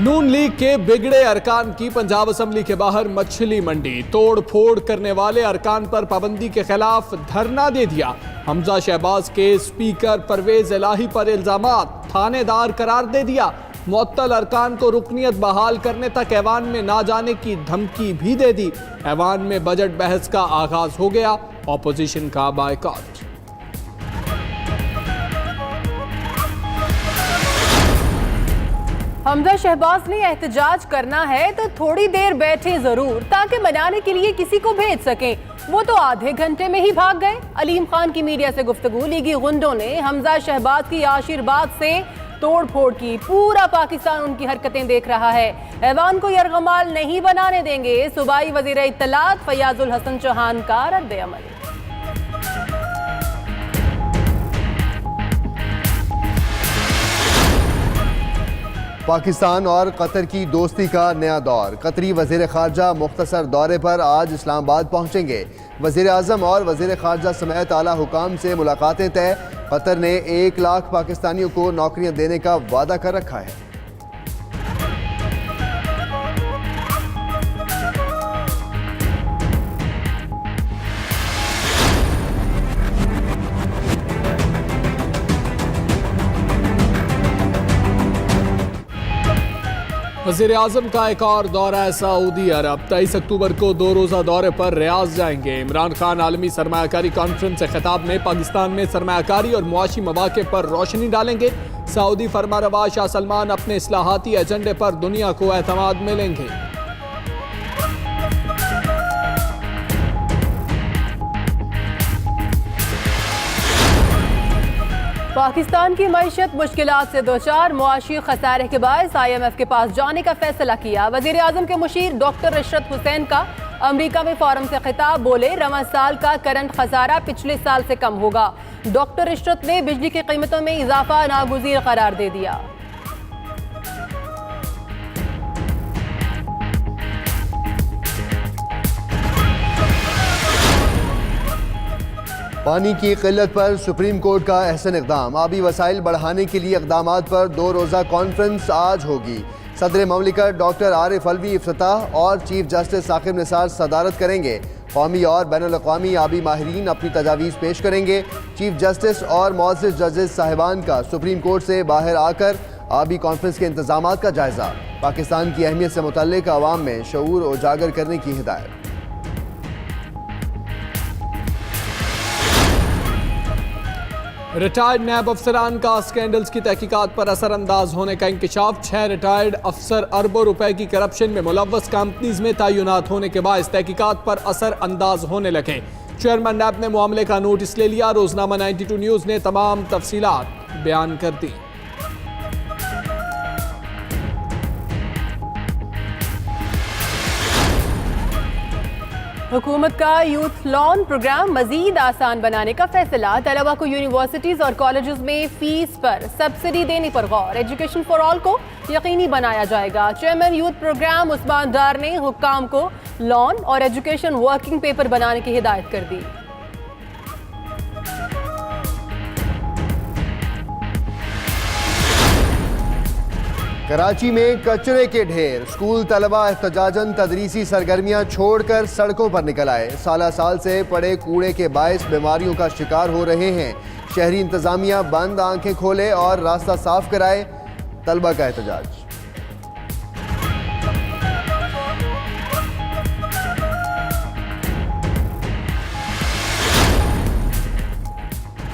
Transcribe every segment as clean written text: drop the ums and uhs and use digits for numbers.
नून league के बिगड़े अरकान की पंजाब असेंबली के बाहर मछली मंडी। तोड़ फोड़ करने वाले अरकान पर पाबंदी के खिलाफ धरना दे दिया। हमजा शहबाज के स्पीकर परवेज इलाही पर इल्जामात, थानेदार करार दे दिया। मुअत्तल अरकान को रुकनियत बहाल करने तक ऐवान में ना जाने की धमकी भी दे दी। ऐवान में बजट बहस का आगाज हो गया। ऑपोजिशन का बायकॉट। हमजा शहबाज ने एहतजाज करना है तो थोड़ी देर बैठे जरूर, ताकि मनाने के लिए किसी को भेज सकें। वो तो आधे घंटे में ही भाग गए। अलीम खान की मीडिया से गुफ्तगू। लीगी गुंडों ने हमजा शहबाज की आशीर्वाद से तोड़ फोड़ की। पूरा पाकिस्तान उनकी हरकतें देख रहा है। ऐवान को यरगमाल नहीं बनाने देंगे। सूबाई वजीर इत्तलात फयाजुल हसन चौहान का रद्द अमल। पाकिस्तान और कतर की दोस्ती का नया दौर। कतरी वजीर खारजा मुख्तसर दौरे पर आज इस्लामाबाद पहुंचेंगे। वजीर आजम और वजीर खारजा समेत आला हुकाम से मुलाकातें तय। कतर ने 1 लाख पाकिस्तानियों को नौकरियां देने का वादा कर रखा है। वज़ीर आज़म का एक और दौरा है सऊदी अरब। 23 अक्टूबर को 2 रोज़ा दौरे पर रियाज जाएंगे। इमरान खान आलमी सरमायाकारी कॉन्फ्रेंस से खिताब में पाकिस्तान में सरमायाकारी और मुआशी मौक़े पर रोशनी डालेंगे। सऊदी फरमारवा शाह सलमान अपने इस्लाहाती एजेंडे पर दुनिया को एतमाद में लेंगे। पाकिस्तान की मईशत मुश्किलात से दो चार। मुआशी खसारे के बायस IMF के पास जाने का फैसला किया। वजीर आजम के मुशीर डॉक्टर इशरत हुसैन का अमरीका में फोरम से खिताब। बोले रवां साल का करंट खसारा पिछले साल से कम होगा। डॉक्टर इशरत ने बिजली की कीमतों में इजाफा नागुज़ीर करार दे दिया। पानी की किल्लत पर सुप्रीम कोर्ट का अहसन इक़दाम। आबी वसाइल बढ़ाने के लिए इक़दामात पर 2 रोज़ा कॉन्फ्रेंस आज होगी। सदर ममलिकत डॉक्टर आरिफ अलवी इफ्तिताह और चीफ जस्टिस साकिब निसार सदारत करेंगे। कौमी और बैनुल-अक़वामी आबी माहिरीन अपनी तजावीज़ पेश करेंगे। चीफ जस्टिस और मुअज़्ज़िज़ जजेस साहिबान का सुप्रीम कोर्ट से बाहर आकर आबी कॉन्फ्रेंस के इंतज़ामात का जायज़ा। पाकिस्तान की अहमियत से मुतल्लिक़ अवाम में शऊर उजागर करने की हिदायत। रिटायर्ड नैब अफसरान का स्कैंडल्स की तहकीकात पर असरअंदाज होने का इंकशाफ। 6 रिटायर्ड अफसर अरबों रुपए की करप्शन में मुलव्वस कंपनीज में तयनात होने के बाद तहकीकात पर असरअंदाज होने लगे। चेयरमैन नैब ने मामले का नोटिस ले लिया। रोजनामा 92 न्यूज़ ने तमाम तफसीलात बयान कर दी। हुकूमत का यूथ लोन प्रोग्राम मजीद आसान बनाने का फैसला। तलबा को यूनिवर्सिटीज और कॉलेजेस में फीस पर सब्सिडी देने पर गौर। एजुकेशन फॉर ऑल को यकीनी बनाया जाएगा। चेयरमैन यूथ प्रोग्राम उस्मान डार ने हुक्काम को लोन और एजुकेशन वर्किंग पेपर बनाने की हिदायत कर दी। कराची में कचरे के ढेर। स्कूल तलबा एहतजाजन तदरीसी सरगर्मियां छोड़कर सड़कों पर निकल आए। साला साल से पड़े कूड़े के बायस बीमारियों का शिकार हो रहे हैं। शहरी इंतजामिया बंद आंखें खोले और रास्ता साफ कराए। तलबा का एहतजाज।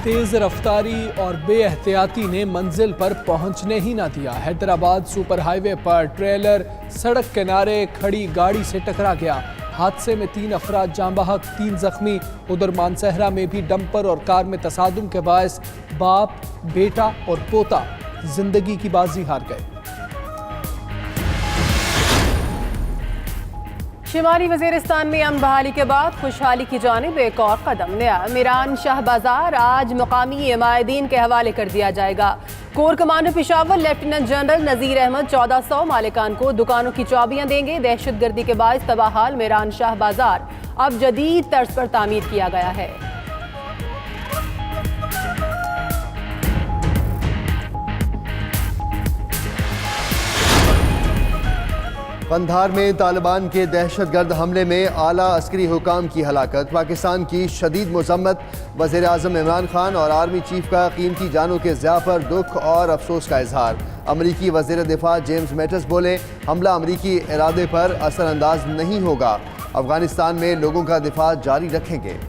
तेज रफ्तारी और बेएहतियाती ने मंजिल पर पहुंचने ही ना दिया। हैदराबाद सुपर हाईवे पर ट्रेलर सड़क किनारे खड़ी गाड़ी से टकरा गया। हादसे में 3 अफराद जाँ बहक, 3 जख्मी। उधर मानसहरा में भी डंपर और कार में तसादुम के बायस बाप, बेटा और पोता जिंदगी की बाजी हार गए। शिमाली वजीरिस्तान में अमन बहाली के बाद खुशहाली की जानिब एक और कदम। नया मीरान शाह बाजार आज मुकामी इमायदीन के हवाले कर दिया जाएगा। Corps commander Peshawar lieutenant general Nazir Ahmad 1400 मालिकान को दुकानों की चाबियां देंगे। दहशतगर्दी के बायस तबाहाल मीरान शाह बाजार अब जदीद तर्ज पर तामीर किया गया है। कंधार में तालिबान के दहशतगर्द हमले में आला अस्करी हुकाम की हलाकत। पाकिस्तान की शदीद मजम्मत। वज़ीर आज़म इमरान खान और आर्मी चीफ का कीमती जानों के ज़िया पर दुख और अफसोस का इजहार। अमरीकी वज़ीर दिफा जेम्स मैटिस बोले, हमला अमरीकी इरादे पर असरअंदाज नहीं होगा। अफगानिस्तान में लोगों का दिफा जारी रखेंगे।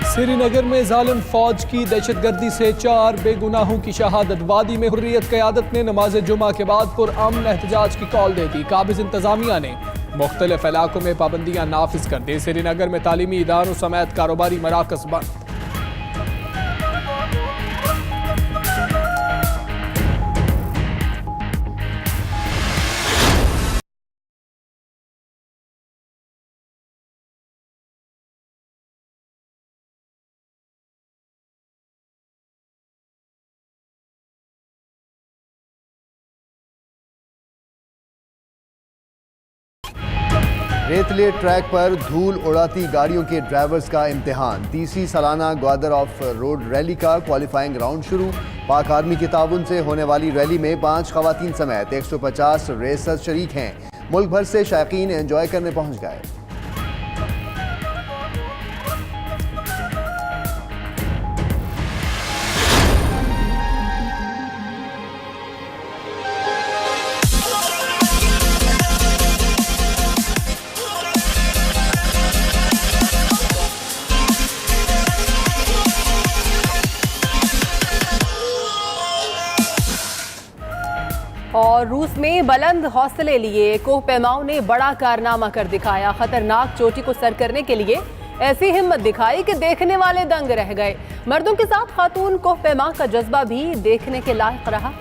श्रीनगर में जालिम फौज की दहशतगर्दी से 4 बेगुनाहों की शहादत। वादी में हुर्रियत क़यादत ने नमाज जुमा के बाद पुरअमन एहतजाज की कॉल दे दी। काबिज इंतजामिया ने मुख्तलिफ इलाकों में पाबंदियां नाफिज कर दी। श्रीनगर में तालीमी इदारों समेत कारोबारी मराकज बंद। रेतले ट्रैक पर धूल उड़ाती गाड़ियों के ड्राइवर्स का इम्तिहान। तीसरी सालाना ग्वादर ऑफ रोड रैली का क्वालिफाइंग राउंड शुरू। पाक आर्मी के ताउन से होने वाली रैली में 5 खवातीन समेत 150 रेसर्स शरीक हैं। मुल्क भर से शायकीन एंजॉय करने पहुंच गए। और रूस में बुलंद हौसले लिए कोह पैमाओं ने बड़ा कारनामा कर दिखाया। खतरनाक चोटी को सर करने के लिए ऐसी हिम्मत दिखाई कि देखने वाले दंग रह गए। मर्दों के साथ खातून कोह पैमा का जज्बा भी देखने के लायक रहा।